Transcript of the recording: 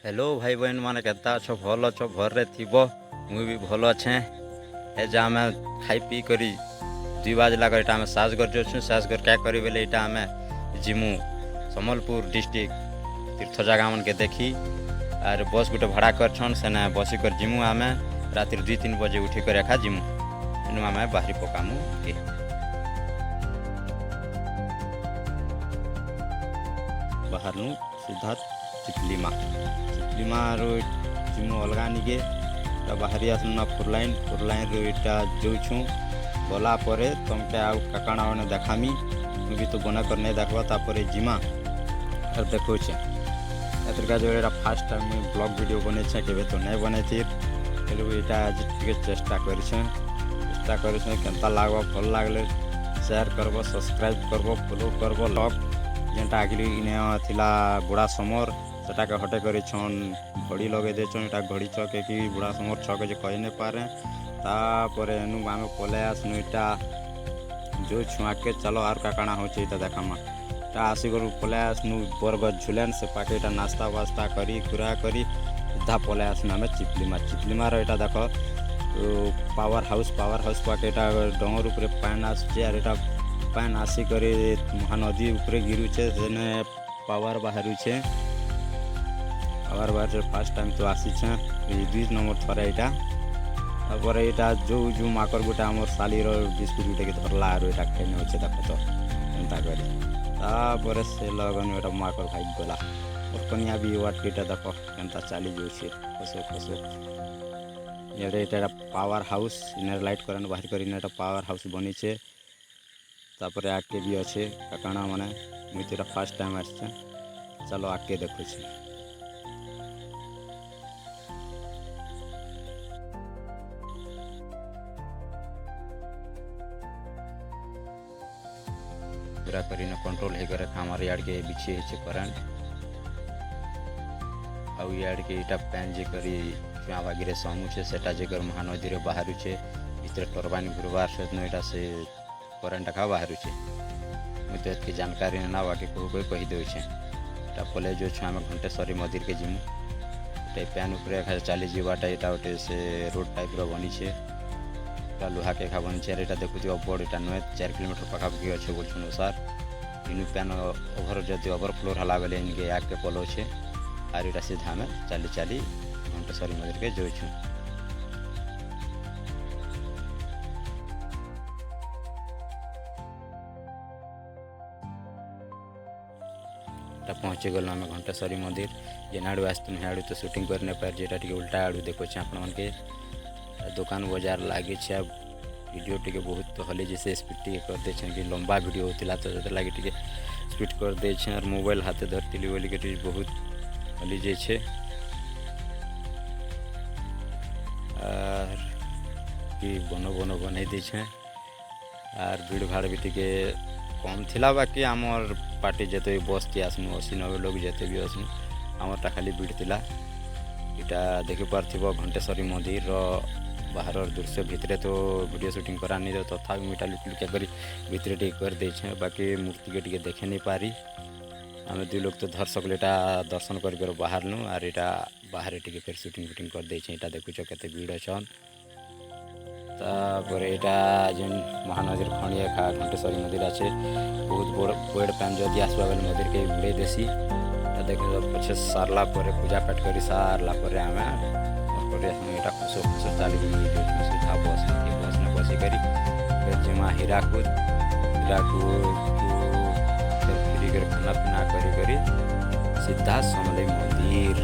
Hello भाई बहन माने केता अछ भल अछ घर रे थिबो मुई भी भल अच्छे ए जा आम खाई पी करी 2 बजला इटा आम साजगढ़ जाऊँ साजगढ़ क्या करी बेले इटा आम जिमु सम्बलपुर डिस्ट्रिक्ट तीर्थ जगह मन के देखी आर बस गुटे भाड़ा करछन सेने बसिकर जिमु आम राति 2-3 बजे उठी कर एखा जिमु इनु आम बाहरी पकामु के बाहर नु सीधा चिपलिमा रो जिमु अलगा निगे बाहरी आसना फोरलाइन रो इटा जोछु गला परे तुमके आउ काकाणा ने देखामी मुझे तो बना कर नहीं देखवा तापरे जिमा और देखो छे एतरका जोड़ा फास्ट टाइम में ब्लॉग वीडियो बने छे केबे तो नहीं बने थी हेलो इटा आज टिके चेष्टा करिछे केनता लागबा भल लागले शेयर करबो सब्सक्राइब करबो फॉलो करबो लॉग जेनटा आगली इने थिला बुढ़ा समर सेटा के हटे करी छन घड़ी लगे दे छन एटा घड़ी छके कि बुढ़ा समर छके जे कहि नै पारे तापरे एनु आमे पले आसनु इटा जो छुआ के चलो आर का काना होचे इटा देखामा ता आसी गरु पले आसनु बरगद झुलेन से पाके इटा नाश्ता वास्ता करी कुरा करी धा पले आसनु आमे चिपलिमा रो इटा देखो पावर हाउस पाके इटा डोंगर ऊपर पान आसे आर इटा पान आसी करे महानदी ऊपर गिरुचे जेने पावर बाहरुचे पावर फर्स्ट टाइम तो आसी छे 2 नंबर थरे इटा और इटा जो माकर गोटा आमर साली रो बिस्कुट गुटे के धरला आरो इटा खेने होचे देखो तो एंता करी तापर से लगन एटा माकर भाई गला और कनिया भी वाट केटा देखो एंता चाली जोछे कसो ये इटा पावर हाउस इनर लाइट करन बाहर करी इनर पावर हाउस बनी छे तापर आके भी अच्छे काकाणा माने मुई तेरा फर्स्ट टाइम आछे चलो आके देखो छी पूरा करीने कंट्रोल हे करे हमारे याड के बिछे छे करंट आउ याड के इटा पैन जे करी चुआ बागिरे समू छे सेटा जे कर महानदी रे बाहरु छे इतरे टरबाइन गुरुवार से न इटा से करंट का बाहर छे मुझे एतकी जानकारी ना बाकी कोई कही दे छे ता पले जो छ हम घंटेश्वरी मंदिर के जिमु टे पैन ऊपर खा चली जीवाटा एटा ओटे से रोड टाइप रो बनी छे ता लोहा के खा बनी छे एटा देखु दियो बोर्ड एटा 4 किलोमीटर पका भी अच्छे बोल छनु सर इनु पैन ओवर जदी ओवरफ्लो हला बेले इनके आग के पलो छे आर एटा सीधा में चली घंटेश्वरी मंदिर के जो छु पहुँची गल आम घंटेश्वरी मंदिर जेनाड़ू आसतु हाड़ू तो शूटिंग करने पार जेटा टिके उल्टा आड़ू देखो आपण मन के दुकान बाजार लगे वीडियो टिके बहुत हली जैसे स्पीड टिके कर दे कि लंबा वीडियो होता तो लगे टिके स्पीड कर दे और मोबाइल हाथ धरती बोली के बहुत हली जाए कि बनो बन दे और भीड़ भाड़ भी टिके कम थिला बाकी आमर पार्टी जेते बस टी आसनु 80-90 लोग जेते भी आसनु आमरटा खाली भीड़ थिला इटा देखि पारथिबो घंटेश्वरी मंदिर रो बाहर दृश्य भितरे तो वीडियो शूटिंग करा नहीं दो तथा मिटा लुक करी भितरे टिके कर दे छे बाकी मूर्ति के टिके देखे नहीं पारी आमे 2 लोग तो धर सकलेटा दर्शन कर बाहर नु आर इटा बाहर टिके फिर शूटिंग कर दे छे इटा देखुचो केते भीड़ छन तापर एटा जेन महानदी खणिया खा घंटेश्वरी मंदिर अच्छे बहुत बड़ पैन जदि आसवा बेले मंदिर के बुड़े देसी देख पछे सारला परे पूजा पाठ करी सारला परे आमे एटा खुशो चली जो सीधा बस ने बसी करी फिर जमा हीराकुद फिर खाना पीना करी सीधा समलेई मंदिर।